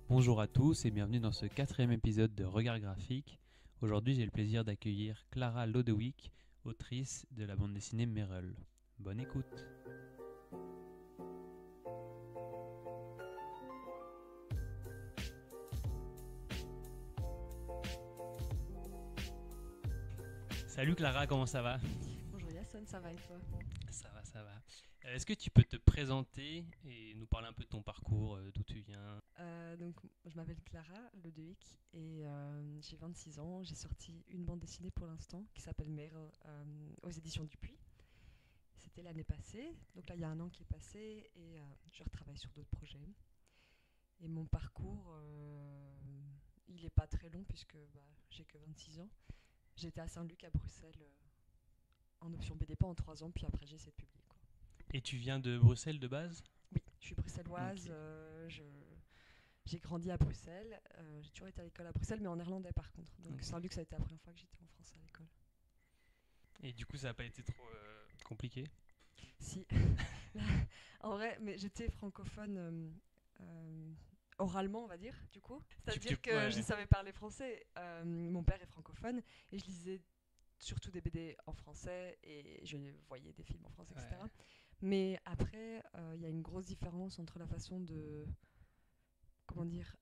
Bonjour à tous et bienvenue dans ce 4e épisode de Regard Graphique. Aujourd'hui, j'ai le plaisir d'accueillir Clara Lodewijk, autrice de la bande dessinée Merle. Bonne écoute. Salut Clara, comment ça va ? Bonjour Yasson, ça va et toi? Ça va, ça va. Est-ce que tu peux te présenter et nous parler un peu de ton parcours, d'où tu viens ? Donc, je m'appelle Clara Lodewijk et j'ai 26 ans. J'ai sorti une bande dessinée pour l'instant qui s'appelle Merle aux éditions Dupuis. C'était l'année passée, donc là il y a un an qui est passé et je retravaille sur d'autres projets. Et mon parcours, il n'est pas très long puisque j'ai que 26 ans. J'étais à Saint-Luc à Bruxelles en option BD en 3 ans, puis après j'ai essayé de publier, quoi. Et tu viens de Bruxelles de base ? Oui, je suis bruxelloise. Ok. J'ai grandi à Bruxelles. J'ai toujours été à l'école à Bruxelles, mais en néerlandais par contre. Donc Ok. Saint-Luc, ça a été la première fois que j'étais en France à l'école. Et du coup, ça n'a pas été trop compliqué ? Si, en vrai, mais j'étais francophone oralement, on va dire, du coup. C'est-à-dire que Ouais. je savais parler français. Mon père est francophone et je lisais surtout des BD en français et je voyais des films en français, etc. Ouais. Mais après, il y a une grosse différence entre la façon de... Comment dire,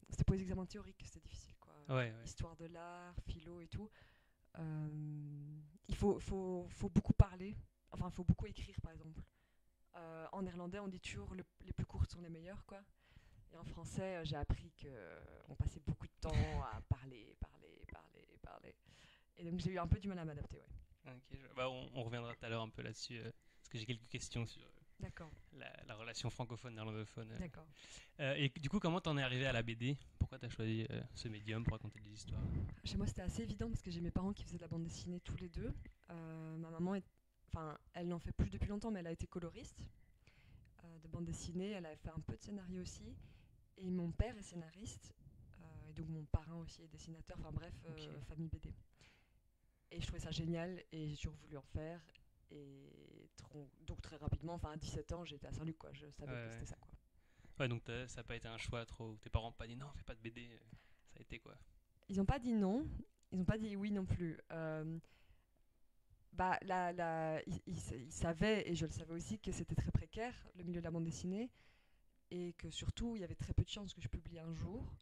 c'était pour les examens théoriques, c'était difficile, quoi. Ouais. Histoire de l'art, philo et tout. Il faut beaucoup parler, enfin il faut beaucoup écrire par exemple. En néerlandais on dit toujours les plus courtes sont les meilleures, quoi. Et en français j'ai appris qu'on passait beaucoup de temps à parler. Et donc j'ai eu un peu du mal à m'adapter, ouais. Ok, on reviendra tout à l'heure un peu là-dessus, parce que j'ai quelques questions sur D'accord, la relation francophone-néerlandophone. d'accord. Et du coup, comment t'en es arrivé à la BD ? Pourquoi t'as choisi ce médium pour raconter des histoires ? Chez moi c'était assez évident parce que j'ai mes parents qui faisaient de la bande dessinée tous les deux. Ma maman, enfin elle n'en fait plus depuis longtemps, mais elle a été coloriste de bande dessinée, elle a fait un peu de scénario aussi. Et mon père est scénariste, et donc mon parrain aussi est dessinateur, enfin bref, Ok. famille BD. Et je trouvais ça génial et j'ai toujours voulu en faire. Et donc très rapidement, enfin à 17 ans, j'étais à Saint-Luc, quoi. Je savais que Ouais. c'était ça, quoi. Ouais, donc ça n'a pas été un choix trop. Tes parents n'ont pas dit non, fais pas de BD. Ça a été quoi ? Ils n'ont pas dit non, ils n'ont pas dit oui non plus. Ils savaient, et je le savais aussi, que c'était très précaire, le milieu de la bande dessinée, et que surtout, il y avait très peu de chances que je publie un jour.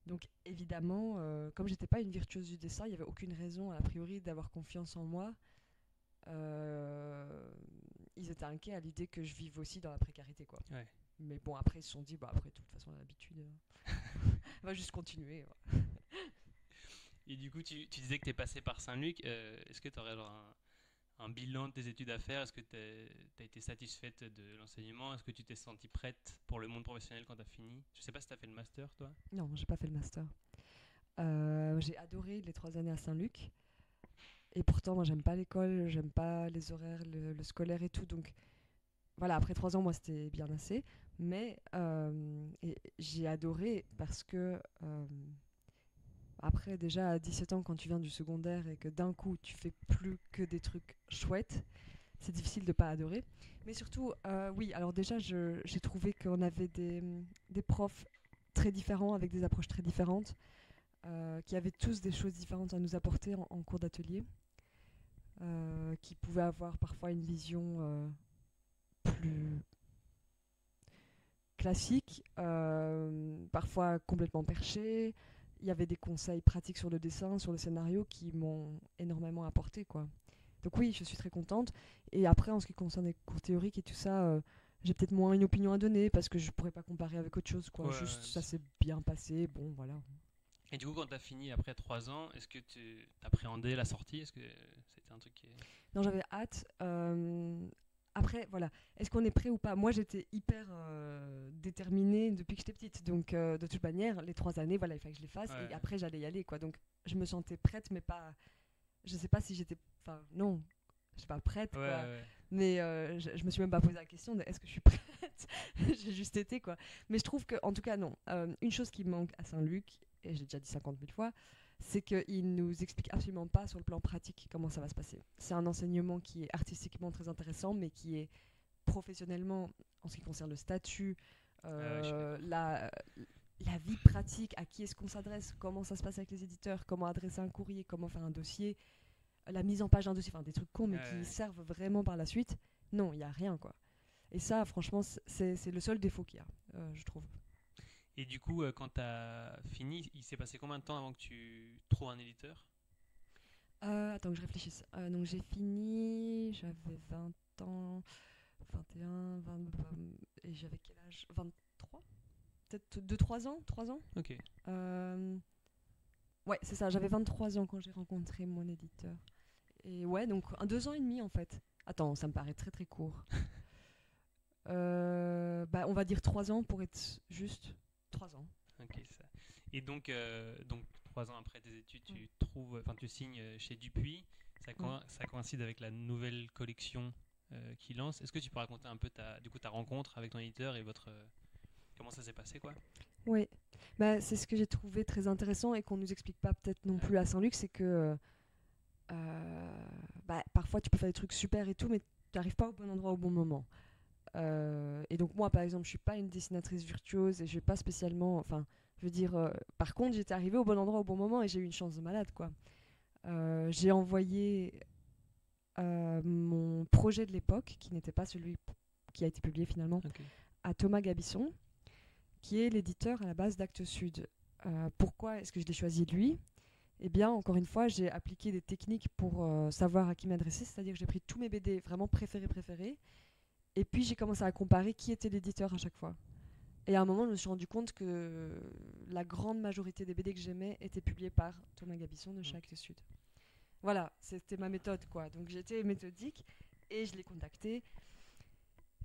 Donc évidemment, comme j'étais pas une virtuose du dessin, il n'y avait aucune raison a priori d'avoir confiance en moi. Ils étaient inquiets à l'idée que je vive aussi dans la précarité, quoi. Ouais. Mais bon, après ils se sont dit, après de toute façon on a l'habitude, on va juste continuer. Ouais. Et du coup, tu disais que t'es passé par Saint-Luc. Est-ce que tu aurais un bilan de tes études à faire ? Est-ce que tu as été satisfaite de l'enseignement ? Est-ce que tu t'es sentie prête pour le monde professionnel quand tu as fini ? Je sais pas si tu as fait le master, toi. Non, j'ai pas fait le master. J'ai adoré les 3 années à Saint-Luc. Et pourtant, moi, j'aime pas l'école, j'aime pas les horaires, le scolaire et tout. Donc, voilà, après 3 ans, moi, c'était bien assez. Mais j'ai adoré parce que après, déjà à 17 ans, quand tu viens du secondaire et que d'un coup, tu fais plus que des trucs chouettes, c'est difficile de pas adorer. Mais surtout, oui, alors déjà, j'ai trouvé qu'on avait des profs très différents, avec des approches très différentes, qui avaient tous des choses différentes à nous apporter en cours d'atelier, qui pouvaient avoir parfois une vision plus classique, parfois complètement perchée. Il y avait des conseils pratiques sur le dessin, sur le scénario qui m'ont énormément apporté, quoi. Donc oui, je suis très contente. Et après, en ce qui concerne les cours théoriques et tout ça, j'ai peut-être moins une opinion à donner parce que je pourrais pas comparer avec autre chose, quoi. Ouais, Juste, bien ça sûr. s'est bien passé, bon, voilà. Et du coup, quand tu as fini après 3 ans, est-ce que tu appréhendais la sortie ? Est-ce que c'était un truc qui. Non, j'avais hâte. Après, voilà, est-ce qu'on est prêt ou pas ? Moi, j'étais hyper déterminée depuis que j'étais petite. Donc, de toute manière, les 3 années, voilà, il fallait que je les fasse. Ouais. Et après, j'allais y aller, quoi. Donc, je me sentais prête, mais pas... Je sais pas si j'étais... Enfin, non, je suis pas prête, quoi. Ouais. Mais je me suis même pas posé la question de est-ce que je suis prête. J'ai juste été, quoi. Mais je trouve que, en tout cas, non. Une chose qui me manque à Saint-Luc, et j'ai déjà dit 50 000 fois, c'est qu'il nous explique absolument pas sur le plan pratique comment ça va se passer. C'est un enseignement qui est artistiquement très intéressant, mais qui est professionnellement, en ce qui concerne le statut, Ouais, je suis d'accord. la, la vie pratique, à qui est-ce qu'on s'adresse, comment ça se passe avec les éditeurs, comment adresser un courrier, comment faire un dossier, la mise en page d'un dossier, enfin des trucs cons mais qui servent vraiment par la suite, non, il n'y a rien quoi. Et ça, franchement, c'est le seul défaut qu'il y a, je trouve. Et du coup, quand tu as fini, il s'est passé combien de temps avant que tu trouves un éditeur? Attends que je réfléchisse. Donc j'ai fini, j'avais 20 ans, 21, 20, et j'avais quel âge? 23? Peut-être 2-3 ans? 3 ans? Ok. Ouais, c'est ça, j'avais 23 ans quand j'ai rencontré mon éditeur. Et ouais, donc 2 ans et demi en fait. Attends, ça me paraît très très court. On va dire 3 ans pour être juste. 3 ans. Ok, ça. Et donc 3 ans après tes études, tu signes chez Dupuis. Ça coïncide avec la nouvelle collection qu'il lance. Est-ce que tu peux raconter un peu ta rencontre avec ton éditeur et comment ça s'est passé, quoi? Oui, c'est ce que j'ai trouvé très intéressant et qu'on nous explique pas peut-être non plus à Saint-Luc, c'est que parfois tu peux faire des trucs super et tout, mais tu n'arrives pas au bon endroit au bon moment. Et donc moi, par exemple, je suis pas une dessinatrice virtuose et je vais pas spécialement, enfin, je veux dire, par contre, j'étais arrivée au bon endroit au bon moment et j'ai eu une chance de malade, quoi. J'ai envoyé mon projet de l'époque, qui n'était pas celui qui a été publié finalement, à Thomas Gabisson, qui est l'éditeur à la base d'Actes Sud. Pourquoi est-ce que je l'ai choisi lui? Eh bien, encore une fois, j'ai appliqué des techniques pour savoir à qui m'adresser, c'est-à-dire que j'ai pris tous mes BD vraiment préférés, et puis j'ai commencé à comparer qui était l'éditeur à chaque fois. Et à un moment, je me suis rendu compte que la grande majorité des BD que j'aimais étaient publiées par Thomas Gabisson de chez Actes Sud. Voilà, c'était ma méthode, quoi. Donc j'étais méthodique et je l'ai contacté.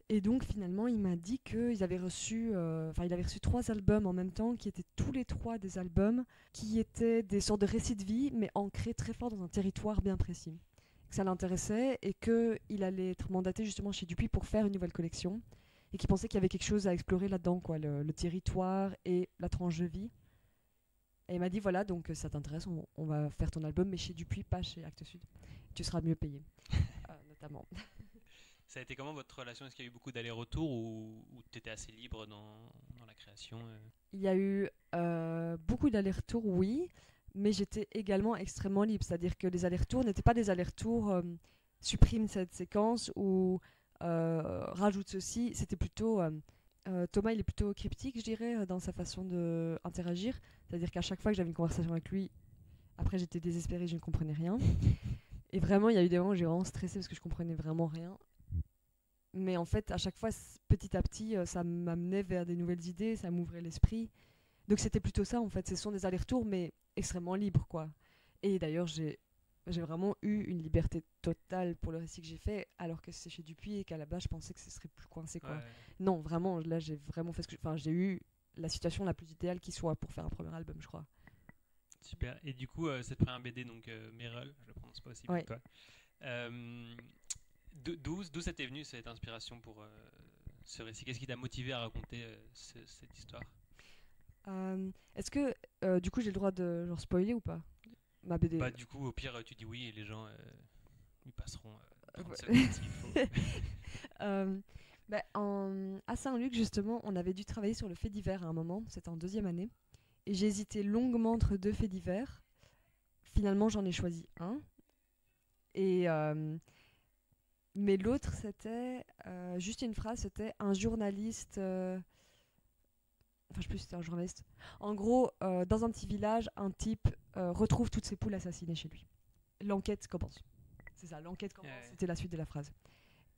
Et donc finalement, il m'a dit qu'il avait reçu 3 albums en même temps, qui étaient tous les 3 des albums, qui étaient des sortes de récits de vie, mais ancrés très fort dans un territoire bien précis. Que ça l'intéressait et qu'il allait être mandaté justement chez Dupuis pour faire une nouvelle collection, et qu'il pensait qu'il y avait quelque chose à explorer là-dedans, quoi, le territoire et la tranche de vie. Et il m'a dit voilà, donc ça t'intéresse, on va faire ton album, mais chez Dupuis, pas chez Actes Sud. Tu seras mieux payé, notamment. Ça a été comment votre relation? Est-ce qu'il y a eu beaucoup d'allers-retours ou tu étais assez libre dans la création? Il y a eu beaucoup d'allers-retours, oui, mais j'étais également extrêmement libre. C'est-à-dire que les allers-retours n'étaient pas des allers-retours supprime cette séquence ou rajoute ceci. C'était plutôt... Thomas, il est plutôt cryptique, je dirais, dans sa façon d'interagir. C'est-à-dire qu'à chaque fois que j'avais une conversation avec lui, après j'étais désespérée, je ne comprenais rien. Et vraiment, il y a eu des moments où j'ai vraiment stressé parce que je comprenais vraiment rien. Mais en fait, à chaque fois, petit à petit, ça m'amenait vers des nouvelles idées, ça m'ouvrait l'esprit. Donc c'était plutôt ça, en fait. Ce sont des allers-retours, mais extrêmement libres, quoi. Et d'ailleurs, j'ai vraiment eu une liberté totale pour le récit que j'ai fait, alors que c'est chez Dupuis et qu'à la base, je pensais que ce serait plus coincé, quoi. Ouais. Non, vraiment, là, j'ai vraiment fait ce que... Enfin, j'ai eu la situation la plus idéale qui soit pour faire un premier album, je crois. Super. Et du coup, cette première BD, donc Merle, je le prononce pas aussi pour toi. D'où ça t'est venu cette inspiration pour ce récit? Qu'est-ce qui t'a motivé à raconter cette histoire? Est-ce que du coup j'ai le droit de genre spoiler ou pas ma BD? Bah du coup au pire tu dis oui et les gens ils passeront 30 secondes s'il faut. À Saint-Luc justement on avait dû travailler sur le fait divers à un moment, c'était en 2e année, et j'ai hésité longuement entre 2 faits divers. Finalement j'en ai choisi un, et mais l'autre c'était juste une phrase, c'était un journaliste... Enfin, je sais plus si c'était un journaliste. En gros, dans un petit village, un type retrouve toutes ses poules assassinées chez lui. L'enquête commence. C'est ça, l'enquête commence. C'était la suite de la phrase.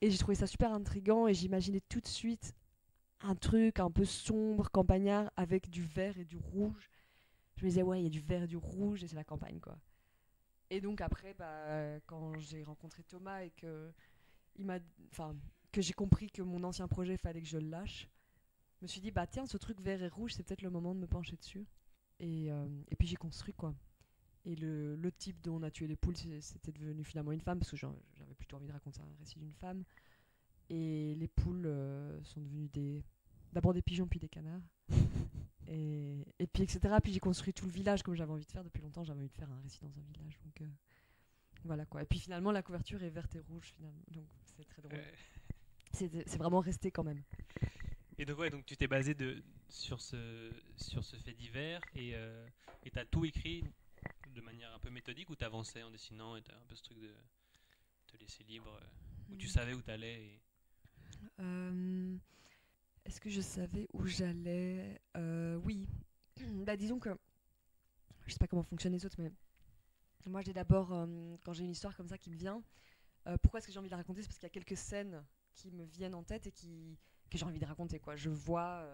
Et j'ai trouvé ça super intriguant et j'imaginais tout de suite un truc un peu sombre, campagnard, avec du vert et du rouge. Je me disais, ouais, il y a du vert et du rouge et c'est la campagne, quoi. Et donc après, quand j'ai rencontré Thomas et que j'ai compris que mon ancien projet, il fallait que je le lâche, je me suis dit, bah tiens, ce truc vert et rouge, c'est peut-être le moment de me pencher dessus. Et puis j'ai construit, quoi. Et le type dont on a tué les poules, c'était devenu finalement une femme, parce que j'avais plutôt envie de raconter un récit d'une femme. Et les poules sont devenues d'abord des pigeons, puis des canards. et puis etc. Puis j'ai construit tout le village comme j'avais envie de faire depuis longtemps. J'avais envie de faire un récit dans un village. Donc voilà, quoi. Et puis finalement, la couverture est verte et rouge, finalement. Donc c'est très drôle. C'est vraiment resté quand même. Et donc, ouais, donc tu t'es basé sur ce fait divers et t'as tout écrit de manière un peu méthodique ou t'avançais en dessinant et t'as un peu ce truc de te laisser libre où tu Mm. savais où t'allais Euh, Est-ce que je savais où j'allais? Oui. Bah, disons que je sais pas comment fonctionnent les autres, mais moi j'ai d'abord, quand j'ai une histoire comme ça qui me vient, pourquoi est-ce que j'ai envie de la raconter? C'est parce qu'il y a quelques scènes qui me viennent en tête et que j'ai envie de raconter, quoi. Je vois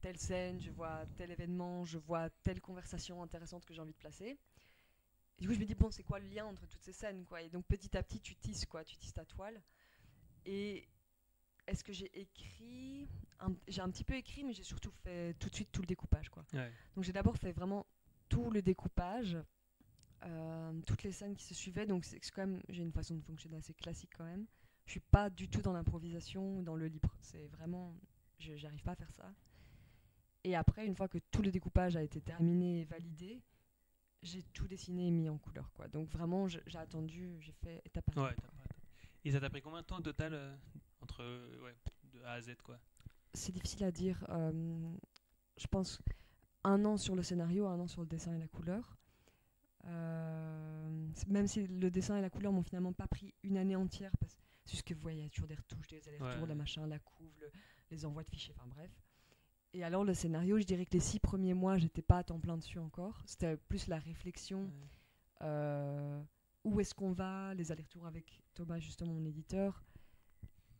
telle scène, je vois tel événement, je vois telle conversation intéressante que j'ai envie de placer. Et du coup, je me dis, bon, c'est quoi le lien entre toutes ces scènes, quoi? Et donc, petit à petit, tu tisses, quoi. Tu tisses ta toile. Et est-ce que j'ai écrit J'ai un petit peu écrit, mais j'ai surtout fait tout de suite tout le découpage, quoi. ouais. Donc, j'ai d'abord fait vraiment tout le découpage, toutes les scènes qui se suivaient. Donc, c'est quand même, j'ai une façon de fonctionner assez classique quand même. Je suis pas du tout dans l'improvisation ou dans le libre. C'est vraiment, j'arrive pas à faire ça. Et après, une fois que tout le découpage a été terminé et validé, j'ai tout dessiné et mis en couleur, quoi. Donc vraiment, j'ai attendu, j'ai fait étape par Ouais, étape, t'as quoi. pas- Et ça t'a pris combien de temps au total entre ouais, de A à Z quoi? C'est difficile à dire. Je pense 1 an sur le scénario, 1 an sur le dessin et la couleur. Même si le dessin et la couleur m'ont finalement pas pris une année entière, parce que c'est juste que vous voyez, il y a toujours des retouches, des allers-retours, Ouais. le machin, la couve, les envois de fichiers, enfin bref. Et alors le scénario, je dirais que les 6 premiers mois, j'étais pas à temps plein dessus encore. C'était plus la réflexion. Ouais. euh, Où est-ce qu'on va, les allers-retours avec Thomas, justement, mon éditeur.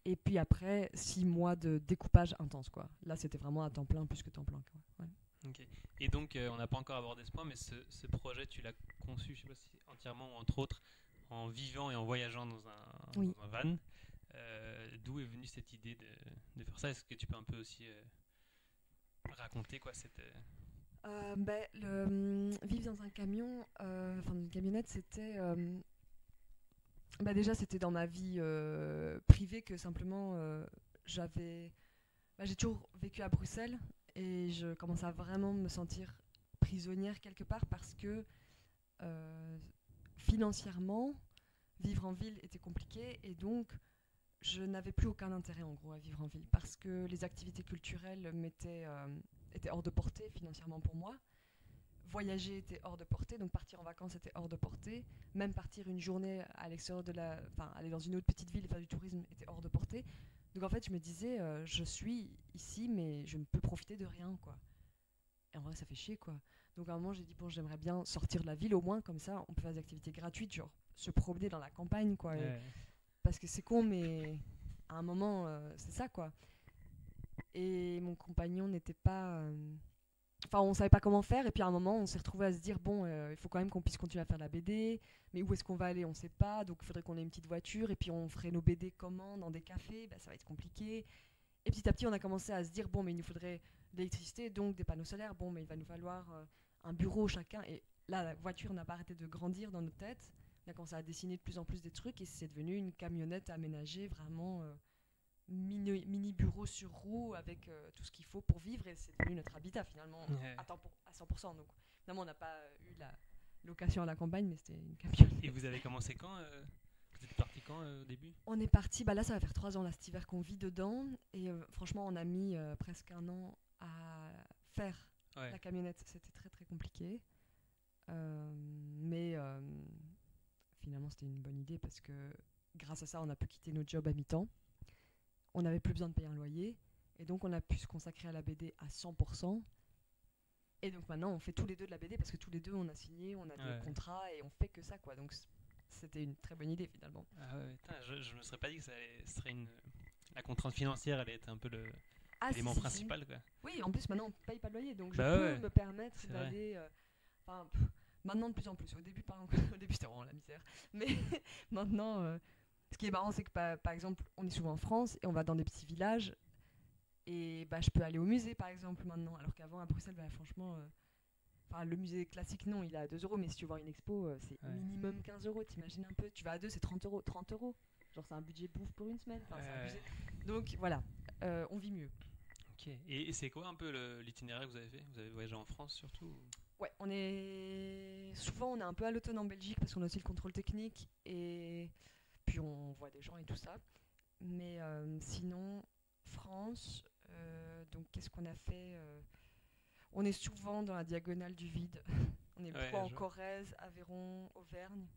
Et puis après, 6 mois de découpage intense, quoi. Là, c'était vraiment à temps plein, plus que temps plein, quoi. Ouais. Ok. Et donc, on n'a pas encore abordé ce point, mais ce projet, tu l'as conçu, je sais pas si entièrement ou entre autres, en vivant et en voyageant Oui. dans un van. D'où est venue cette idée de faire ça? Est-ce que tu peux un peu aussi raconter quoi cette Vivre dans un camion, enfin dans une camionnette, c'était déjà c'était dans ma vie privée que simplement j'avais j'ai toujours vécu à Bruxelles et je commençais à vraiment me sentir prisonnière quelque part parce que euh, financièrement vivre en ville était compliqué et donc je n'avais plus aucun intérêt en gros à vivre en ville parce que les activités culturelles étaient hors de portée financièrement pour moi. Voyager était hors de portée, donc partir en vacances était hors de portée. Même partir une journée à l'extérieur enfin aller dans une autre petite ville et faire du tourisme était hors de portée. Donc en fait, je me disais, je suis ici, mais je ne peux profiter de rien, quoi. Et en vrai, ça fait chier, quoi. Donc à un moment, j'ai dit, bon, j'aimerais bien sortir de la ville, au moins, comme ça, on peut faire des activités gratuites, genre se promener dans la campagne, quoi. Ouais. Parce que c'est con, mais à un moment, c'est ça, quoi. Et mon compagnon n'était pas. Enfin, on savait pas comment faire, et puis à un moment, on s'est retrouvé à se dire bon, il faut quand même qu'on puisse continuer à faire la BD, mais où est-ce qu'on va aller, on sait pas, donc il faudrait qu'on ait une petite voiture, et puis on ferait nos BD comment, dans des cafés, bah, ça va être compliqué. Et petit à petit, on a commencé à se dire bon, mais il nous faudrait de l'électricité, donc des panneaux solaires, bon, mais il va nous falloir un bureau chacun, et là, la voiture n'a pas arrêté de grandir dans nos têtes. On a commencé à dessiner de plus en plus des trucs, et c'est devenu une camionnette aménagée vraiment. Mini bureau sur roue avec tout ce qu'il faut pour vivre et c'est devenu notre habitat finalement Ouais. à 100%. Donc finalement on n'a pas eu la location à la campagne mais c'était une camionnette. Et vous avez commencé quand vous êtes parti quand au début? On est parti, bah là ça va faire 3 ans là cet hiver qu'on vit dedans et franchement on a mis presque 1 an à faire Ouais. la camionnette. C'était très très compliqué. Mais finalement c'était une bonne idée parce que grâce à ça on a pu quitter notre job à mi-temps. On n'avait plus besoin de payer un loyer. Et donc, on a pu se consacrer à la BD à 100%. Et donc, maintenant, on fait tous les deux de la BD parce que tous les deux, on a signé, on a Ouais. des contrats et on fait que ça, quoi. Donc, c'était une très bonne idée, finalement. Ah ouais, putain, je me serais pas dit que ce serait la contrainte financière allait être un peu l'élément Si. principal quoi. Oui, en plus, maintenant, on ne paye pas de loyer. Donc, je Bah peux ouais, me permettre c'est vrai. d'aller. Enfin, maintenant, de plus en plus. Au début, au début c'était vraiment la misère. Mais maintenant, ce qui est marrant, c'est que, par exemple, on est souvent en France et on va dans des petits villages. Et bah, je peux aller au musée, par exemple, maintenant. Alors qu'avant, à Bruxelles, bah, franchement, le musée classique, non, il est à 2 euros. Mais si tu veux voir une expo, c'est Ouais. minimum 15 euros. T'imagines un peu. Tu vas à deux, c'est 30 euros. 30 euros. Genre, c'est un budget bouffe pour une semaine. Enfin, c'est abusé. Donc, voilà. On vit mieux. Ok. Et c'est quoi un peu l'itinéraire que vous avez fait? Vous avez voyagé en France surtout Ouais, souvent, on est un peu à l'automne en Belgique parce qu'on a aussi le contrôle technique. Et puis, on voit des gens et tout ça. Mais sinon, France, Donc qu'est-ce qu'on a fait On est souvent dans la diagonale du vide. On est beaucoup en Corrèze, Aveyron, Auvergne.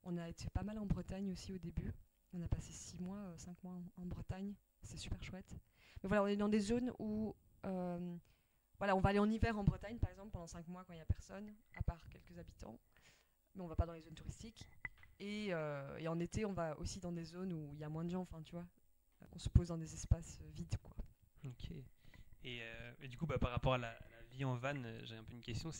On a été pas mal en Bretagne aussi au début. On a passé 6 mois, 5 mois en Bretagne. C'est super chouette. Mais voilà, on est dans des zones où... voilà, on va aller en hiver en Bretagne, par exemple, pendant 5 mois quand il n'y a personne, à part quelques habitants. Mais on va pas dans les zones touristiques. Et en été, on va aussi dans des zones où il y a moins de gens, enfin, tu vois. On se pose dans des espaces vides, quoi. Ok. Et du coup, par rapport à la vie en van, j'ai un peu une question.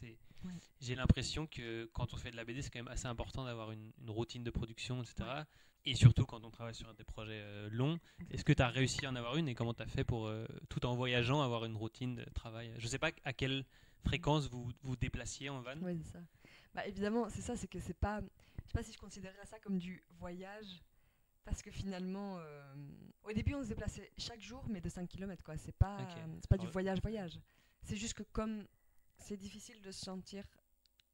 J'ai l'impression que quand on fait de la BD, c'est quand même assez important d'avoir une routine de production, etc. Ouais. Et surtout quand on travaille sur des projets longs. Est-ce que tu as réussi à en avoir une et comment tu as fait pour, tout en voyageant, avoir une routine de travail? Je ne sais pas à quelle fréquence vous vous déplaciez en van. Oui, c'est ça. Évidemment, c'est ça, c'est que c'est pas... Je sais pas si je considérerais ça comme du voyage. Parce que finalement, au début, on se déplaçait chaque jour, mais de 5 km, quoi. C'est pas du voyage-voyage. C'est juste que comme c'est difficile de se sentir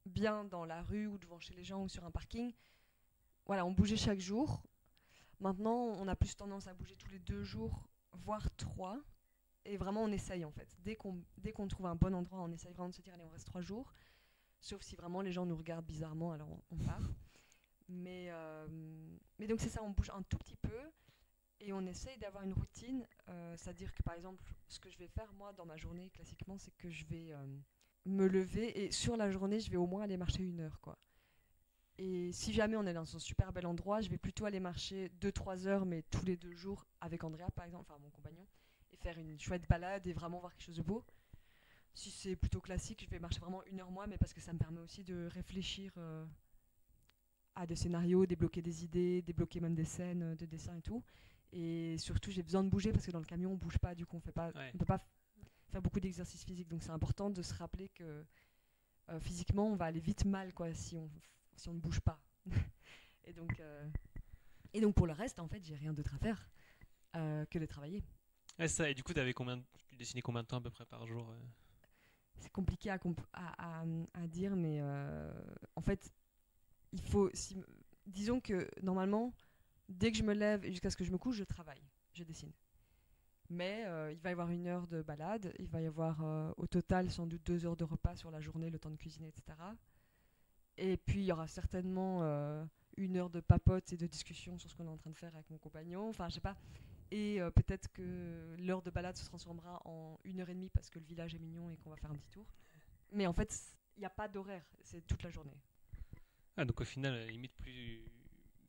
bien dans la rue ou devant chez les gens ou sur un parking, voilà, on bougeait chaque jour. Maintenant, on a plus tendance à bouger tous les 2 jours, voire 3. Et vraiment, on essaye, en fait. Dès qu'on trouve un bon endroit, on essaye vraiment de se dire, allez, on reste 3 jours. Sauf si vraiment les gens nous regardent bizarrement, alors on part. Mais donc c'est ça, on bouge un tout petit peu et on essaye d'avoir une routine. C'est-à-dire que par exemple, ce que je vais faire moi dans ma journée classiquement, c'est que je vais me lever et sur la journée, je vais au moins aller marcher 1 heure, quoi. Et si jamais on est dans un super bel endroit, je vais plutôt aller marcher 2-3 heures, mais tous les 2 jours avec Andrea par exemple, enfin mon compagnon, et faire une chouette balade et vraiment voir quelque chose de beau. Si c'est plutôt classique, je vais marcher vraiment 1 heure moi, mais parce que ça me permet aussi de réfléchir à des scénarios, débloquer des idées, débloquer même des scènes de dessin et tout. Et surtout, j'ai besoin de bouger parce que dans le camion, on bouge pas, du coup, on peut pas faire beaucoup d'exercices physiques. Donc c'est important de se rappeler que physiquement, on va aller vite mal, quoi, si on ne bouge pas. et donc pour le reste, en fait, j'ai rien d'autre à faire que de travailler. Ouais, ça. Et du coup, tu dessinais combien de temps à peu près par jour C'est compliqué à dire, mais en fait, il faut... disons que normalement, dès que je me lève et jusqu'à ce que je me couche, je travaille, je dessine. Mais il va y avoir 1 heure de balade, il va y avoir au total sans doute 2 heures de repas sur la journée, le temps de cuisiner, etc. Et puis il y aura certainement 1 heure de papote et de discussion sur ce qu'on est en train de faire avec mon compagnon, enfin je sais pas. Et peut-être que l'heure de balade se transformera en 1 heure et demie parce que le village est mignon et qu'on va faire un petit tour. Mais en fait, il n'y a pas d'horaire, c'est toute la journée. Ah, donc au final, limite,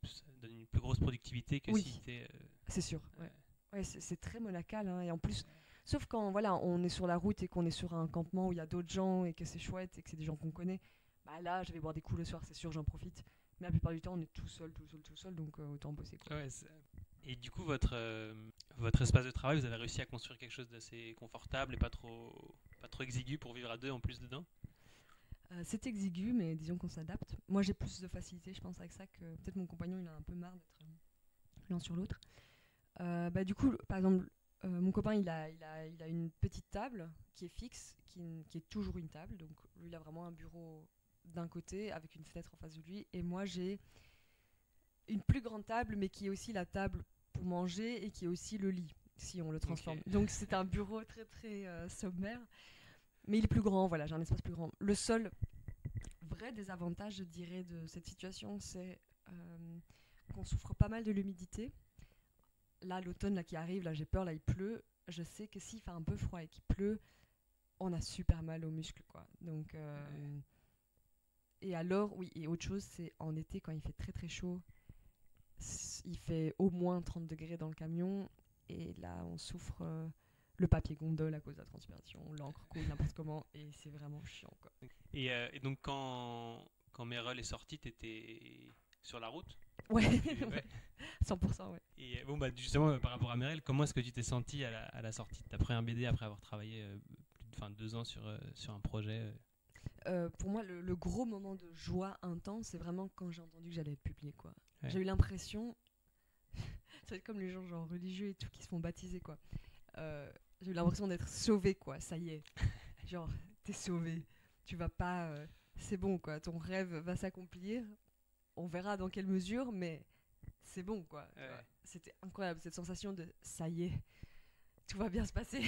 ça donne une plus grosse productivité que si c'était... c'est sûr, ouais. Ouais, c'est très monacal, hein, et en plus, sauf quand voilà, on est sur la route et qu'on est sur un campement où il y a d'autres gens et que c'est chouette et que c'est des gens qu'on connaît, bah là, je vais boire des coups le soir, c'est sûr, j'en profite. Mais la plupart du temps, on est tout seul, donc autant bosser, quoi. Ouais, et du coup, votre espace de travail, vous avez réussi à construire quelque chose d'assez confortable et pas trop exigu pour vivre à 2 en plus dedans? C'est exigu, mais disons qu'on s'adapte. Moi, j'ai plus de facilité, je pense, avec ça que peut-être mon compagnon, il a un peu marre d'être l'un sur l'autre. Du coup, par exemple, mon copain, il a une petite table qui est fixe, qui est toujours une table. Donc, lui, il a vraiment un bureau d'un côté avec une fenêtre en face de lui. Et moi, j'ai une plus grande table, mais qui est aussi la table pour manger et qui est aussi le lit, si on le transforme. Okay. Donc, c'est un bureau très, très sommaire. Mais il est plus grand, voilà, j'ai un espace plus grand. Le seul vrai désavantage, je dirais, de cette situation, c'est qu'on souffre pas mal de l'humidité. Là, l'automne là, qui arrive, là j'ai peur, là il pleut. Je sais que s'il fait un peu froid et qu'il pleut, on a super mal aux muscles, quoi. Donc, et alors, oui, et autre chose, c'est en été, quand il fait très très chaud, il fait au moins 30 degrés dans le camion. Et là, on souffre... le papier gondole à cause de la transpiration, l'encre coule n'importe comment et c'est vraiment chiant, quoi. Et donc quand Merle est sorti, t'étais sur la route? Ouais, ouais. 100%, ouais. Et bon, justement, par rapport à Merle, comment est-ce que tu t'es senti à la sortie de ta première BD après avoir travaillé plus de 2 ans sur un projet Pour moi, le gros moment de joie intense, c'est vraiment quand j'ai entendu que j'allais être publié, quoi. Ouais. J'ai eu l'impression, ça va être comme les gens genre religieux et tout qui se font baptiser, quoi. J'ai eu l'impression d'être sauvée, quoi, ça y est. Genre, t'es sauvée. Tu vas pas... c'est bon, quoi. Ton rêve va s'accomplir. On verra dans quelle mesure, mais c'est bon, quoi. Ouais. C'était incroyable, cette sensation de ça y est. tout va bien se passer.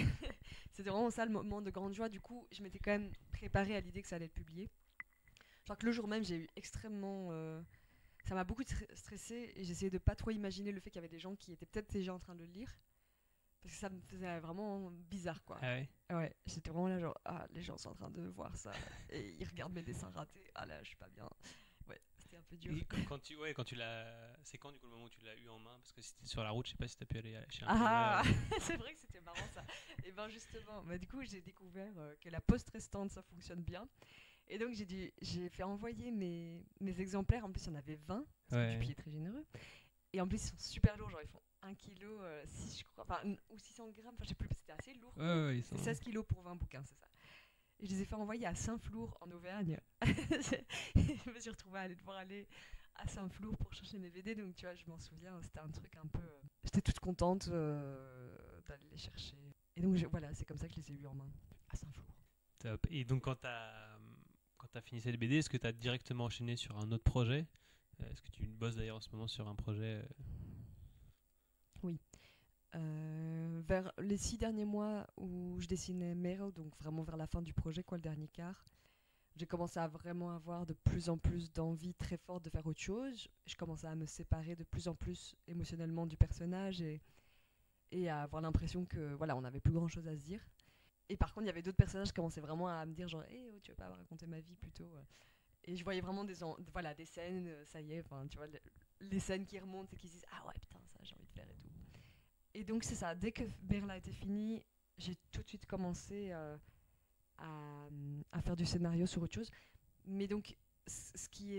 C'était vraiment ça le moment de grande joie. Du coup, je m'étais quand même préparée à l'idée que ça allait être publié. Je crois que le jour même, j'ai eu extrêmement... ça m'a beaucoup stressée et j'essayais de pas trop imaginer le fait qu'il y avait des gens qui étaient peut-être déjà en train de le lire. Parce que ça me faisait vraiment bizarre, quoi. Ah ouais. Ouais, j'étais vraiment là, genre, ah, les gens sont en train de voir ça et ils regardent mes dessins ratés. Ah là, je suis pas bien. Ouais, c'était un peu dur. Et quand tu l'as. C'est quand du coup le moment où tu l'as eu en main? Parce que si t'étais sur la route, je sais pas si t'as pu aller chez un Ah, imprimeur. c'est vrai que c'était marrant ça. Et ben justement, bah, du coup, j'ai découvert que la poste restante, ça fonctionne bien. Et donc, j'ai fait envoyer mes exemplaires. En plus, il y en avait 20, parce que Dupuis est très généreux. Et en plus, ils sont super lourds, genre ils font 1 kg, 6 je crois, enfin, ou 600 grammes, enfin je sais plus, c'était assez lourd. Ils sont... C'est 16 kilos pour 20 bouquins, c'est ça. Et je les ai fait envoyer à Saint-Flour en Auvergne. Je me suis retrouvée à devoir aller à Saint-Flour pour chercher mes BD, donc tu vois, je m'en souviens, c'était un truc un peu... J'étais toute contente d'aller les chercher. Et donc voilà, c'est comme ça que je les ai eus en main, à Saint-Flour. Top. Et donc quand t'as fini cette BD, est-ce que t'as directement enchaîné sur un autre projet? Est-ce que tu bosses d'ailleurs en ce moment sur un projet Oui. Vers les 6 derniers mois où je dessinais Meryl, donc vraiment vers la fin du projet, quoi, le dernier quart, j'ai commencé à vraiment avoir de plus en plus d'envie très forte de faire autre chose. Je commençais à me séparer de plus en plus émotionnellement du personnage et à avoir l'impression que voilà, on n'avait plus grand chose à se dire. Et par contre, il y avait d'autres personnages qui commençaient vraiment à me dire genre, hey, oh, tu veux pas raconter ma vie plutôt Et je voyais vraiment voilà, des scènes, ça y est, tu vois, les scènes qui remontent et qui se disent, ah ouais, putain, ça j'ai envie de faire et tout. Et donc c'est ça, dès que Berla était fini, j'ai tout de suite commencé à faire du scénario sur autre chose. Mais donc ce qui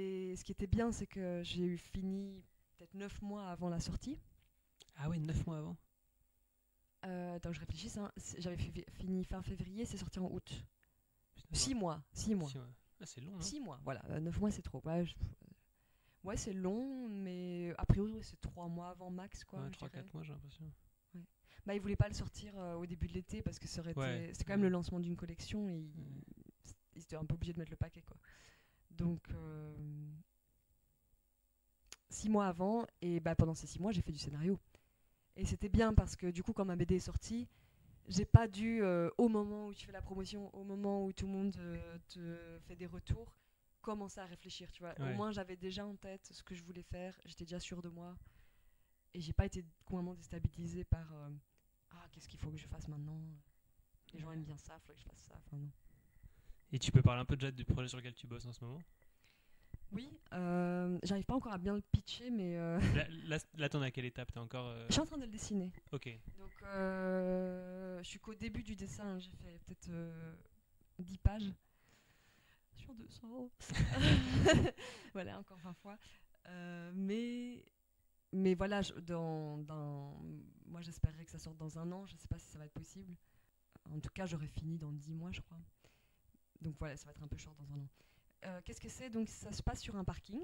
était bien, c'est que j'ai eu fini peut-être 9 mois avant la sortie. Ah ouais, 9 mois avant. Attends, je réfléchis, hein. J'avais fini fin février, c'est sorti en août. Putain, 6 mois, 6 mois. 6 mois. Ah, c'est long, non? 6 mois, voilà. 9 mois, c'est trop. Ouais, c'est long, mais a priori, c'est 3 mois avant max, quoi. Ouais, je dirais. 3-4 mois, j'ai l'impression. Ouais. Bah, ils voulaient pas le sortir au début de l'été parce que ça aurait Ouais. été. C'était quand même le lancement d'une collection et ils étaient un peu obligés de mettre le paquet, quoi. Donc, 6 mois avant, et bah, pendant ces 6 mois, j'ai fait du scénario. Et c'était bien parce que du coup, quand ma BD est sortie, j'ai pas dû, au moment où tu fais la promotion, au moment où tout le monde te fait des retours, commencer à réfléchir, tu vois. Ouais. Au moins, j'avais déjà en tête ce que je voulais faire, j'étais déjà sûre de moi. Et j'ai pas été complètement déstabilisée par qu'est-ce qu'il faut que je fasse maintenant. Les gens aiment bien ça, il faut que je fasse ça. Enfin, non. Et tu peux parler un peu déjà du projet sur lequel tu bosses en ce moment? Oui, j'arrive pas encore à bien le pitcher, mais Là, t'en es à quelle étape? T'es encore. je suis en train de le dessiner. Ok. Donc, je suis qu'au début du dessin, j'ai fait peut-être 10 pages sur 200. Voilà, encore 20 fois. Mais voilà, moi j'espérais que ça sorte dans 1 an, je sais pas si ça va être possible. En tout cas, j'aurais fini dans 10 mois, je crois. Donc voilà, ça va être un peu short dans 1 an. Qu'est-ce que c'est? Donc ça se passe sur un parking.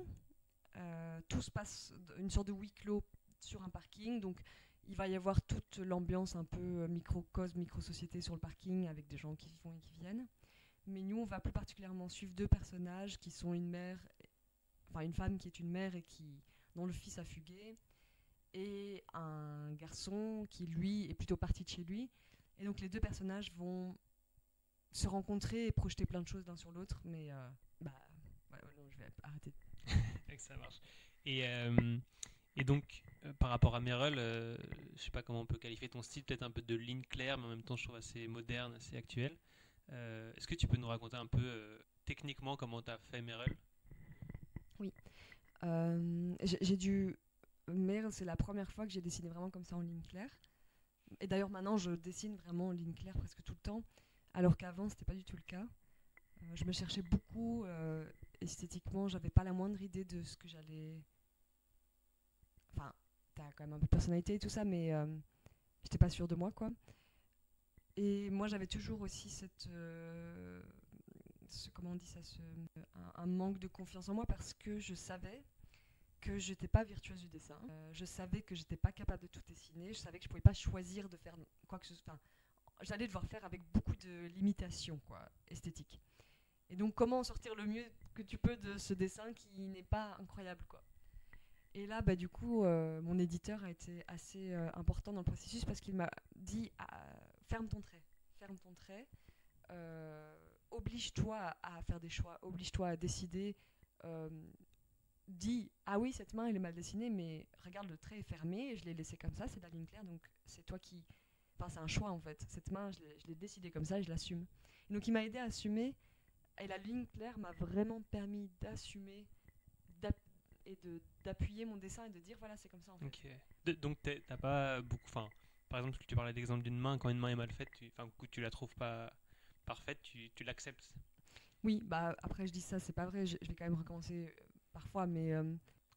Tout se passe une sorte de huis clos sur un parking. Donc il va y avoir toute l'ambiance un peu microcosme, micro-société sur le parking avec des gens qui vont et qui viennent. Mais nous, on va plus particulièrement suivre 2 personnages qui sont une femme qui est une mère et dont le fils a fugué, et un garçon qui, lui, est plutôt parti de chez lui. Et donc les 2 personnages vont se rencontrer et projeter plein de choses l'un sur l'autre, mais non, je vais arrêter. Ça marche. Et donc, par rapport à Meryl, je sais pas comment on peut qualifier ton style, peut-être un peu de ligne claire, mais en même temps, je trouve assez moderne, assez actuel. Est-ce que tu peux nous raconter un peu techniquement comment tu as fait Meryl? Oui. Meryl, c'est la première fois que j'ai dessiné vraiment comme ça en ligne claire. Et d'ailleurs, maintenant, je dessine vraiment en ligne claire presque tout le temps, alors qu'avant, c'était pas du tout le cas. Je me cherchais beaucoup. Esthétiquement, j'avais pas la moindre idée de ce que j'allais. Enfin, t'as quand même un peu de personnalité et tout ça, mais j'étais pas sûre de moi, quoi. Et moi, j'avais toujours aussi comment on dit ça, un manque de confiance en moi parce que je savais que j'étais pas virtuose du dessin. Je savais que j'étais pas capable de tout dessiner. Je savais que je pouvais pas choisir de faire quoi que ce soit. Enfin, j'allais devoir faire avec beaucoup de limitations, quoi, esthétiques. Et donc, comment sortir le mieux que tu peux de ce dessin qui n'est pas incroyable, quoi. Et là, du coup, mon éditeur a été assez important dans le processus parce qu'il m'a dit ferme ton trait. Ferme ton trait. Oblige-toi à faire des choix. Oblige-toi à décider. Dis ah oui, cette main elle est mal dessinée, mais regarde, le trait est fermé. Je l'ai laissé comme ça. C'est de la ligne claire. Donc c'est toi qui. Enfin, c'est un choix en fait. Cette main, je l'ai décidée comme ça et je l'assume. Et donc il m'a aidé à assumer. Et la ligne claire m'a vraiment permis d'assumer et d'appuyer mon dessin et de dire voilà, c'est comme ça en fait. Ok. Donc t'as pas beaucoup. Enfin, par exemple, tu parlais d'exemple d'une main. Quand une main est mal faite, tu la trouves pas parfaite, tu l'acceptes. Oui, après je dis ça, c'est pas vrai. Je vais quand même recommencer parfois, mais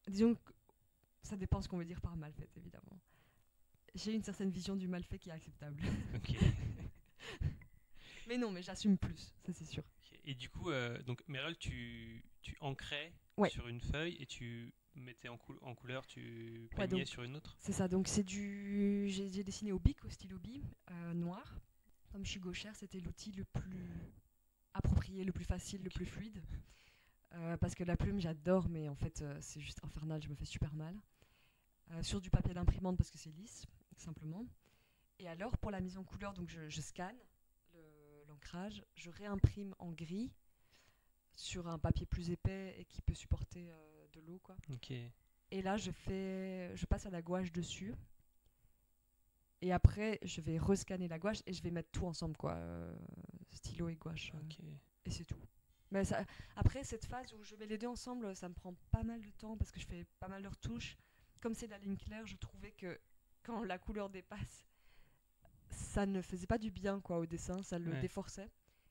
disons que ça dépend ce qu'on veut dire par mal faite, évidemment. J'ai une certaine vision du mal fait qui est acceptable. Ok. Mais non, mais j'assume plus, ça c'est sûr. Okay. Et du coup, donc Meryl, tu ancrais Ouais. sur une feuille et tu mettais en couleur, tu peignais sur une autre. C'est ça, donc j'ai dessiné au bic, au stylo bille, noir. Comme je suis gauchère, c'était l'outil le plus approprié, le plus facile, le plus fluide. Parce que la plume, j'adore, mais en fait, c'est juste infernal, je me fais super mal. Sur du papier d'imprimante parce que c'est lisse, simplement. Et alors, pour la mise en couleur, donc je scanne l'ancrage, je réimprime en gris sur un papier plus épais et qui peut supporter de l'eau, quoi. Ok. Et là, je passe à la gouache dessus. Et après, je vais rescanner la gouache et je vais mettre tout ensemble, quoi. Stylo et gouache. Et c'est tout. Mais après, cette phase où je mets les deux ensemble, ça me prend pas mal de temps parce que je fais pas mal de retouches. Comme c'est de la ligne claire, je trouvais que quand la couleur dépasse, ça ne faisait pas du bien, quoi, au dessin, ça le déforçait.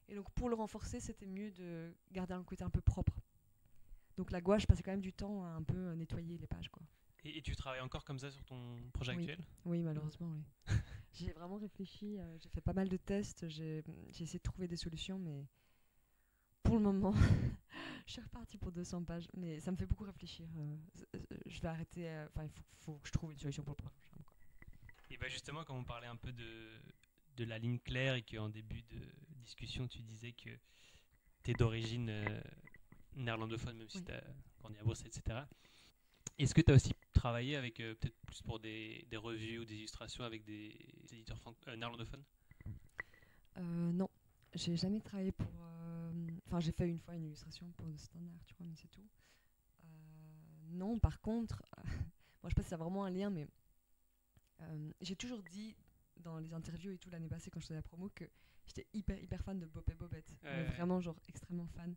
Et donc pour le renforcer, c'était mieux de garder un côté un peu propre. Donc la gouache, je passais quand même du temps à un peu nettoyer les pages, quoi. Et tu travailles encore comme ça sur ton projet actuel ? Oui, malheureusement, oui. J'ai vraiment réfléchi, j'ai fait pas mal de tests, j'ai essayé de trouver des solutions, mais pour le moment, je suis repartie pour 200 pages. Mais ça me fait beaucoup réfléchir. Je vais arrêter, il faut que je trouve une solution pour le prochain, quoi. Et justement, quand on parlait un peu de la ligne claire et qu'en début de discussion, tu disais que tu es d'origine néerlandophone, même si tu as grandi à Bruxelles, etc. Est-ce que tu as aussi travaillé avec, peut-être plus pour des revues ou des illustrations avec des éditeurs néerlandophones ? Non, j'ai jamais travaillé pour... Enfin, j'ai fait une fois une illustration pour le Standard, tu vois, mais c'est tout. Non, par contre, moi je sais pas si ça a vraiment un lien, mais j'ai toujours dit dans les interviews et tout l'année passée quand je faisais la promo que j'étais hyper fan de Bob et Bobette. Mais vraiment, genre, extrêmement fan.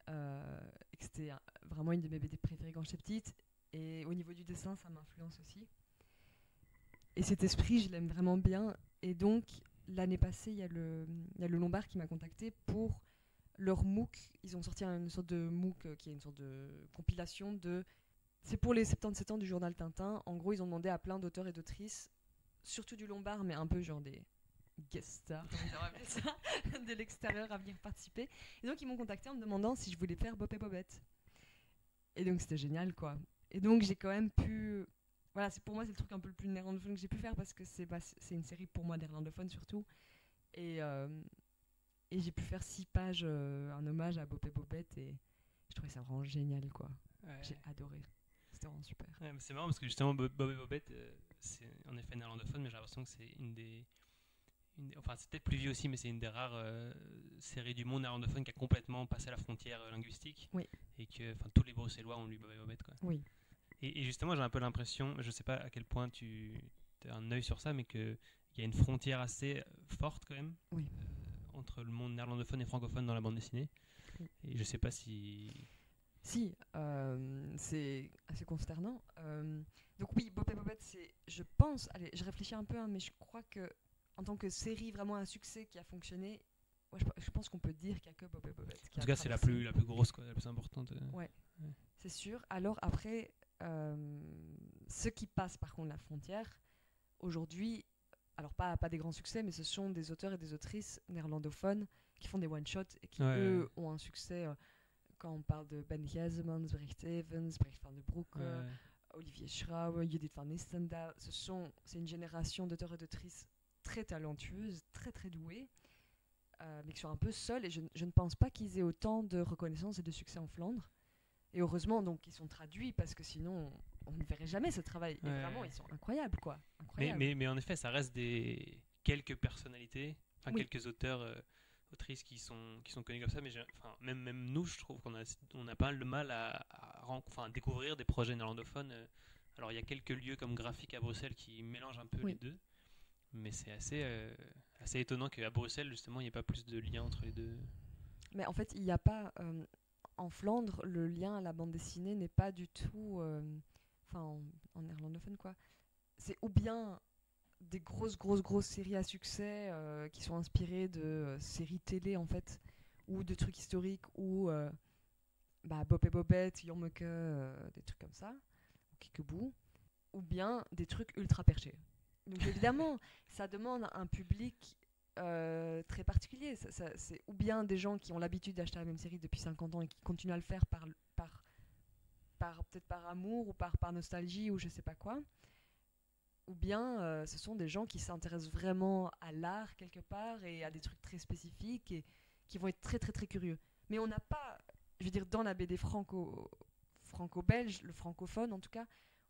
Et que c'était vraiment une de mes BD préférées quand j'étais petite. Et au niveau du dessin, ça m'influence aussi. Et cet esprit, je l'aime vraiment bien. Et donc, l'année passée, il y a le Lombard qui m'a contacté pour leur MOOC. Ils ont sorti une sorte de MOOC qui est une sorte de compilation de... C'est pour les 77 ans du journal Tintin. En gros, ils ont demandé à plein d'auteurs et d'autrices, surtout du Lombard, mais un peu genre des guest stars, comme ils ont appelé ça, de l'extérieur à venir participer. Et donc, ils m'ont contacté en me demandant si je voulais faire Bob et Bobette. Et donc, c'était génial, quoi. Et donc, j'ai quand même pu... Voilà, pour moi, c'est le truc un peu le plus néerlandophone que j'ai pu faire parce que c'est une série pour moi néerlandophone surtout. Et j'ai pu faire 6 pages, un hommage à Bob et Bobette. Et je trouvais ça vraiment génial, quoi. J'ai adoré. C'était vraiment super. Mais c'est marrant parce que justement, Bob et Bobette, c'est en effet néerlandophone, mais j'ai l'impression que c'est enfin, c'est peut-être plus vieux aussi, mais c'est une des rares séries du monde néerlandophone qui a complètement passé la frontière linguistique. Oui. Et que tous les Bruxellois ont lu Bob et Bobette, quoi. Oui. Et justement, j'ai un peu l'impression, je sais pas à quel point tu as un œil sur ça, mais qu'il y a une frontière assez forte quand même entre le monde néerlandophone et francophone dans la bande dessinée. Oui. Et je sais pas si... Si, c'est assez consternant. Donc oui, Bob et Bobette, c'est, je pense, allez, je réfléchis un peu, hein, mais je crois que en tant que série vraiment un succès qui a fonctionné, je pense qu'on peut dire qu'il n'y a que Bob et Bobette. En tout cas, c'est la plus grosse, quoi, la plus importante. Ouais, c'est sûr. Alors après, ceux qui passent par contre la frontière, aujourd'hui, alors pas des grands succès, mais ce sont des auteurs et des autrices néerlandophones qui font des one-shots et qui, eux, ont un succès... quand on parle de Ben Gijsmans, Brecht Evans, Brecht van den Broek, Olivier Schrouwer, Judith van Nistendaal, c'est une génération d'auteurs et d'autrices très talentueuses, très douées, mais qui sont un peu seuls, et je ne pense pas qu'ils aient autant de reconnaissance et de succès en Flandre. Et heureusement, donc, ils sont traduits, parce que sinon, on ne verrait jamais ce travail. Et vraiment, ils sont incroyables, quoi. Incroyables. Mais en effet, ça reste des quelques personnalités, enfin Oui. quelques auteurs, autrices qui sont connus comme ça, mais même nous, je trouve on a pas mal de mal à découvrir des projets néerlandophones. Alors il y a quelques lieux comme Graphique à Bruxelles qui mélangent un peu Oui. les deux, mais c'est assez étonnant qu'à Bruxelles, justement, il n'y ait pas plus de lien entre les deux. Mais en fait, il n'y a pas... en Flandre, le lien à la bande dessinée n'est pas du tout... en néerlandophone, quoi. C'est ou bien des grosses séries à succès qui sont inspirées de séries télé, en fait, ou de trucs historiques, ou Bob et Bobette, Jommeke, des trucs comme ça, ou Kiekeboe, ou bien des trucs ultra perchés. Donc évidemment, ça demande un public très particulier. C'est ou bien des gens qui ont l'habitude d'acheter la même série depuis 50 ans et qui continuent à le faire peut-être par amour ou par nostalgie ou je sais pas quoi, ou bien ce sont des gens qui s'intéressent vraiment à l'art quelque part et à des trucs très spécifiques et qui vont être très très très curieux. Mais on n'a pas, je veux dire, dans la BD franco-belge, le francophone en tout cas,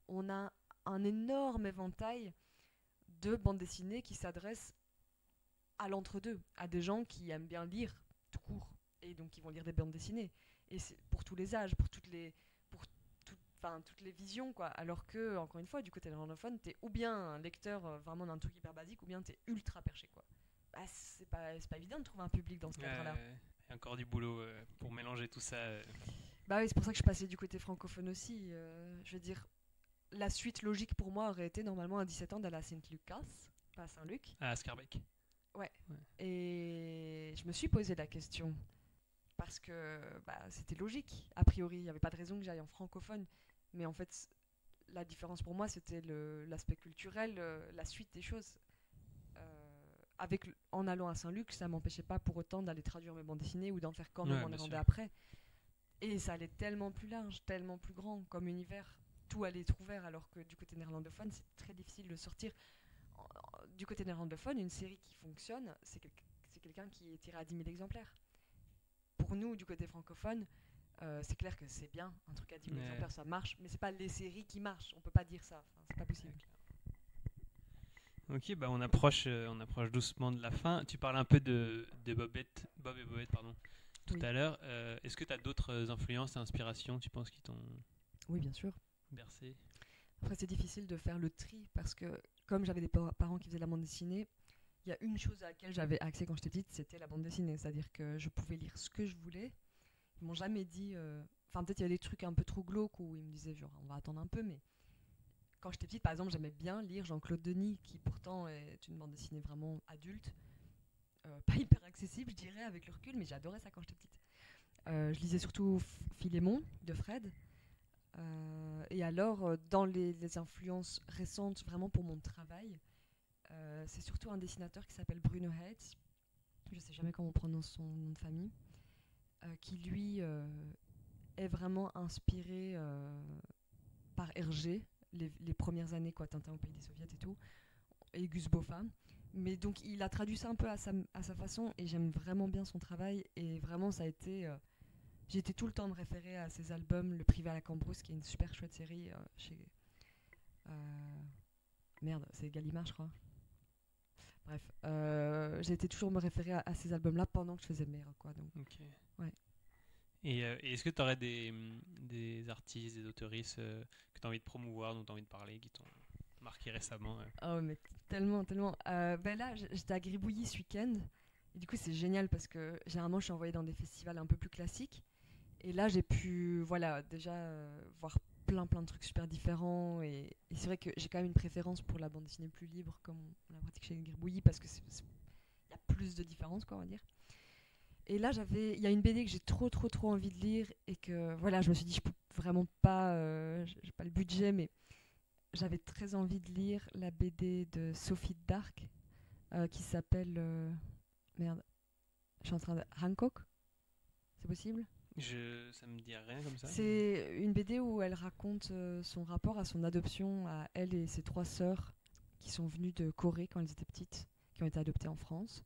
on a un énorme éventail de bandes dessinées qui s'adressent à l'entre-deux, à des gens qui aiment bien lire tout court et donc qui vont lire des bandes dessinées. Et c'est pour tous les âges, pour toutes les visions, quoi. Alors que, encore une fois, du côté néerlandophone, t'es ou bien un lecteur vraiment d'un truc hyper basique, ou bien t'es ultra perché, quoi. Bah, c'est pas évident de trouver un public dans ce cadre-là. Il y a encore du boulot pour mélanger tout ça. Bah oui, c'est pour ça que je passais du côté francophone aussi. Je veux dire, la suite logique pour moi aurait été normalement à 17 ans d'aller à Saint-Lucas, pas à Saint-Luc. À Scarbeck. Ouais. Et je me suis posé la question. Parce que c'était logique. A priori, il n'y avait pas de raison que j'aille en francophone. Mais en fait, la différence pour moi, c'était l'aspect culturel, la suite des choses. En allant à Saint-Luc, ça ne m'empêchait pas pour autant d'aller traduire mes bandes dessinées ou d'en faire quand même en néerlandais après. Et ça allait tellement plus large, tellement plus grand comme univers. Tout allait être ouvert, alors que du côté néerlandophone, c'est très difficile de sortir. Du côté néerlandophone, une série qui fonctionne, c'est quelqu'un qui est tiré à 10 000 exemplaires. Pour nous, du côté francophone, c'est clair que c'est bien, un truc à 10 000 exemplaires, ça marche, mais c'est pas les séries qui marchent, on peut pas dire ça, c'est pas possible. Ok, on approche doucement de la fin. Tu parles un peu de Bob et Bobette, tout à l'heure. Est-ce que tu as d'autres influences et inspirations, tu penses, qui t'ont Oui, bien sûr. bercé? Après, c'est difficile de faire le tri, parce que comme j'avais des parents qui faisaient la bande dessinée, il y a une chose à laquelle j'avais accès quand j'étais petite, c'était la bande dessinée. C'est-à-dire que je pouvais lire ce que je voulais. Ils m'ont jamais dit... Enfin, peut-être il y a des trucs un peu trop glauques où ils me disaient, genre, on va attendre un peu, mais... Quand j'étais petite, par exemple, j'aimais bien lire Jean-Claude Denis, qui pourtant est une bande dessinée vraiment adulte. Pas hyper accessible, je dirais, avec le recul, mais j'adorais ça quand j'étais petite. Je lisais surtout Philémon, de Fred. Et alors, dans les influences récentes, vraiment pour mon travail... c'est surtout un dessinateur qui s'appelle Bruno Heitz, je sais jamais comment on prononce son nom de famille, qui lui est vraiment inspiré par Hergé, les premières années, quoi, Tintin au pays des soviets et tout, et Gus Boffa. Mais donc il a traduit ça un peu à sa façon, et j'aime vraiment bien son travail, et vraiment ça a été... j'ai été tout le temps me référer à ses albums, Le Privé à la Cambrousse, qui est une super chouette série chez... merde, c'est Gallimard, je crois. Bref, j'ai été toujours me référer à ces albums-là pendant que je faisais Mère, quoi. Donc, ok. Ouais. Et est-ce que tu aurais des artistes, des autoristes que tu as envie de promouvoir, dont tu as envie de parler, qui t'ont marqué récemment Oh, mais tellement. Là, j'étais à Gribouillis ce week-end. Et du coup, c'est génial parce que généralement, je suis envoyée dans des festivals un peu plus classiques. Et là, j'ai pu, déjà voir plein de trucs super différents. Et c'est vrai que j'ai quand même une préférence pour la bande dessinée plus libre, comme on la pratique chez Gribouillis, parce que y a plus de différences, quoi, on va dire. Et là, il y a une BD que j'ai trop envie de lire et que, je me suis dit, je peux vraiment pas, j'ai pas le budget, mais j'avais très envie de lire la BD de Sophie Dark qui s'appelle, merde, je suis en train de, Hancock, c'est possible? Ça me dit rien comme ça. C'est une BD où elle raconte son rapport à son adoption, à elle et ses 3 sœurs qui sont venues de Corée quand elles étaient petites, qui ont été adoptées en France.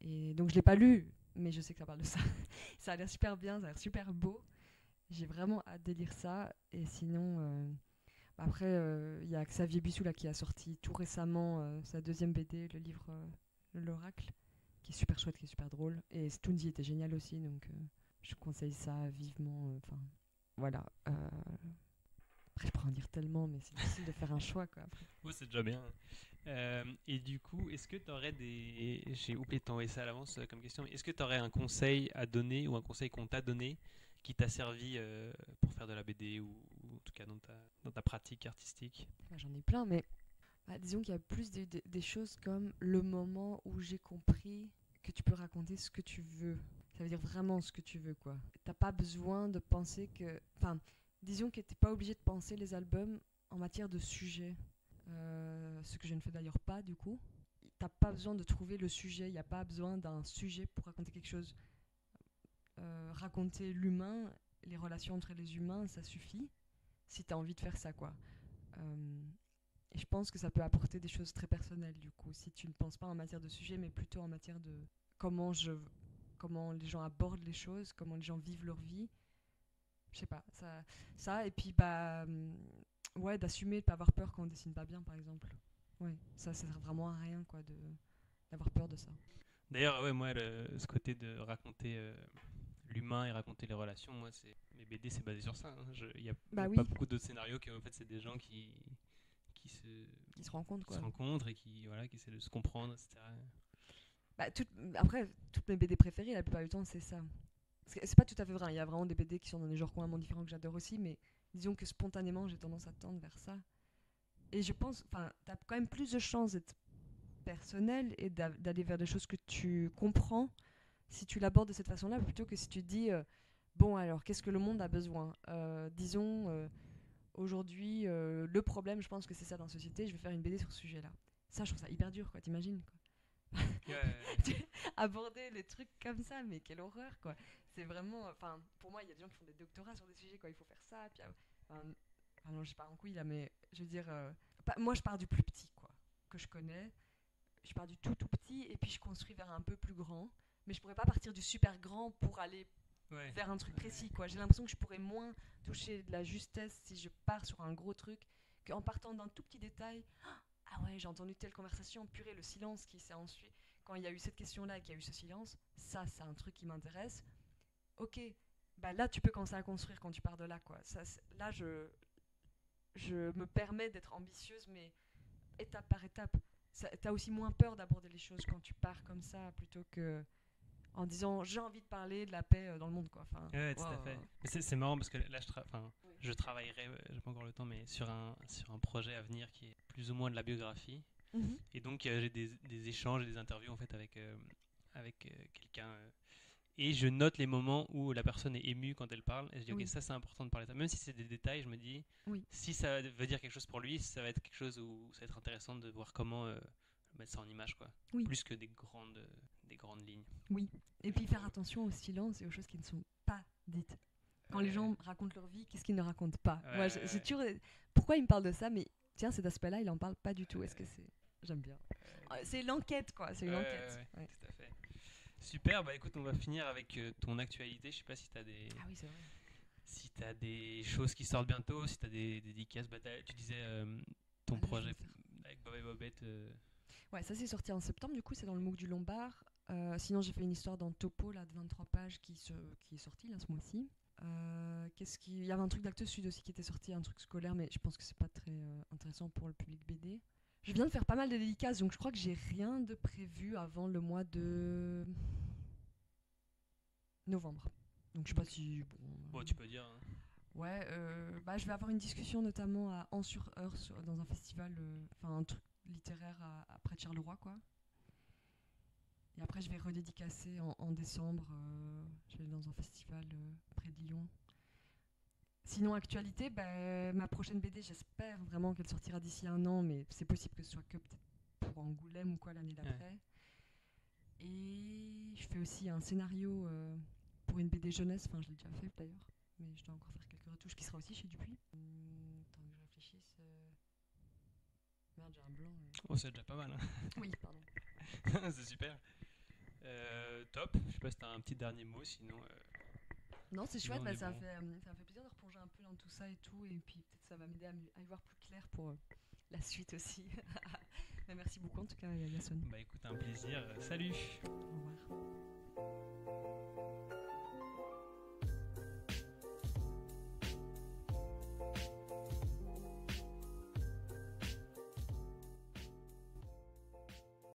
Et donc je l'ai pas lu, mais je sais que ça parle de ça. Ça a l'air super bien, ça a l'air super beau. J'ai vraiment hâte de lire ça. Et sinon, Après, il y a Xavier Bissou là, qui a sorti tout récemment sa deuxième BD, le livre L'Oracle, qui est super chouette, qui est super drôle. Et Stounzy était génial aussi, donc je conseille ça vivement. Enfin, voilà. Après, je pourrais en dire tellement, mais c'est difficile de faire un choix, quoi. Après. Ouais, c'est déjà bien. Et du coup, est-ce que tu aurais des... J'ai oublié de t'envoyer ça à l'avance comme question, mais est-ce que tu aurais un conseil à donner ou un conseil qu'on t'a donné qui t'a servi pour faire de la BD ou en tout cas dans ta pratique artistique? Moi, j'en ai plein, mais disons qu'il y a plus des choses comme le moment où j'ai compris que tu peux raconter ce que tu veux. Ça veut dire vraiment ce que tu veux, quoi. T'as pas besoin de penser que... Enfin, disons que t'es pas obligé de penser les albums en matière de sujet. Ce que je ne fais d'ailleurs pas, du coup. T'as pas besoin de trouver le sujet. Il n'y a pas besoin d'un sujet pour raconter quelque chose. Raconter l'humain, les relations entre les humains, ça suffit. Si t'as envie de faire ça, quoi. Et je pense que ça peut apporter des choses très personnelles, du coup. Si tu ne penses pas en matière de sujet, mais plutôt en matière de comment les gens abordent les choses, comment les gens vivent leur vie. Je sais pas, ça et puis ouais, d'assumer de pas avoir peur quand on dessine pas bien, par exemple. Ouais, ça sert vraiment à rien, quoi, d'avoir peur de ça. D'ailleurs, ouais, moi, ce côté de raconter l'humain et raconter les relations, moi, mes BD, c'est basé sur ça. Hein. Il n'y a, y Bah a oui, pas beaucoup d'autres scénarios qui, en fait, c'est des gens qui se, qui se rencontrent, qui se quoi. rencontrent et voilà, qui essaient de se comprendre, etc. Après, toutes mes BD préférées, la plupart du temps, c'est ça. C'est pas tout à fait vrai, il y a vraiment des BD qui sont dans des genres complètement différents que j'adore aussi, mais disons que spontanément, j'ai tendance à tendre vers ça. Et je pense, enfin, t'as quand même plus de chances d'être personnel et d'aller vers des choses que tu comprends si tu l'abordes de cette façon-là, plutôt que si tu te dis bon, alors, qu'est-ce que le monde a besoin Disons, aujourd'hui, le problème, je pense que c'est ça dans la société, je vais faire une BD sur ce sujet-là. Ça, je trouve ça hyper dur, quoi, t'imagines, quoi. Aborder les trucs comme ça, mais quelle horreur, quoi. C'est vraiment, enfin, pour moi, il y a des gens qui font des doctorats sur des sujets, quoi, il faut faire ça, puis, non, je pars en couille, là, mais je veux dire, moi, je pars du plus petit, quoi, que je connais, je pars du tout tout petit, et puis je construis vers un peu plus grand, mais je pourrais pas partir du super grand pour aller vers un truc précis, quoi. J'ai l'impression que je pourrais moins toucher de la justesse si je pars sur un gros truc qu'en partant d'un tout petit détail. Ah ouais, j'ai entendu telle conversation, purée, le silence qui s'est ensuite. Quand il y a eu cette question-là et qu'il y a eu ce silence, ça, c'est un truc qui m'intéresse. Ok, bah là, tu peux commencer à construire quand tu pars de là, quoi. Là, je me permets d'être ambitieuse, mais étape par étape. T'as aussi moins peur d'aborder les choses quand tu pars comme ça, plutôt que en disant j'ai envie de parler de la paix dans le monde, quoi. Enfin, Ouais, tout à fait. C'est marrant parce que là, Oui. je travaillerai, j'ai pas encore le temps, mais sur un projet à venir qui est plus ou moins de la biographie. Mhm. Et donc, j'ai des échanges et des interviews en fait avec quelqu'un. Et je note les moments où la personne est émue quand elle parle. Et je dis, ok, Oui. ça c'est important de parler de ça. Même si c'est des détails, je me dis, Oui. si ça veut dire quelque chose pour lui, ça va être quelque chose où ça va être intéressant de voir comment mettre ça en image, quoi. Oui. Plus que des grandes lignes. Oui. Et puis faire attention au silence et aux choses qui ne sont pas dites. Quand les gens racontent leur vie, qu'est-ce qu'ils ne racontent pas? Moi, j'ai toujours. Pourquoi il me parle de ça? Mais tiens, cet aspect-là, il en parle pas du tout. Est-ce que c'est. J'aime bien. C'est l'enquête, quoi. C'est une enquête. Ouais. Tout à fait. Super, bah écoute, on va finir avec ton actualité. Je sais pas si tu as Ah oui, c'est vrai. si t'as des choses qui sortent bientôt, si tu as des dédicaces. Bah, tu disais ton projet avec Bob et Bobette. Ouais, ça c'est sorti en septembre, du coup, c'est dans le MOOC du Lombard. Sinon, j'ai fait une histoire dans Topo, là, de 23 pages, qui est sortie, là, ce mois-ci. Il y avait un truc d'Actes Sud aussi qui était sorti, un truc scolaire, mais je pense que c'est pas très intéressant pour le public BD. Je viens de faire pas mal de dédicaces, donc je crois que j'ai rien de prévu avant le mois de novembre. Donc je sais pas si... Bon, tu peux dire. Hein. Ouais, je vais avoir une discussion notamment à Ans-sur-Eure, dans un festival, un truc littéraire près de Charleroi, quoi. Et après, je vais redédicacer en décembre. Je vais aller dans un festival près de Lyon. Sinon, actualité, ma prochaine BD, j'espère vraiment qu'elle sortira d'ici 1 an, mais c'est possible que ce soit que peut-être pour Angoulême ou quoi l'année d'après. Ouais. Et je fais aussi un scénario pour une BD jeunesse, enfin je l'ai déjà fait d'ailleurs, mais je dois encore faire quelques retouches qui sera aussi chez Dupuis. Tant que je réfléchisse. Merde, j'ai un blanc. Oh, c'est déjà pas mal. Hein. Oui, pardon. C'est super. Top. Je sais pas si t'as un petit dernier mot, sinon. Non, c'est chouette, Non, bah, mais ça bon. ça me fait plaisir de replonger un peu dans tout ça et tout, et puis peut-être ça va m'aider à y voir plus clair pour la suite aussi. Bah, merci beaucoup en tout cas, Yasson. Bah écoute, un plaisir. Salut! Au revoir.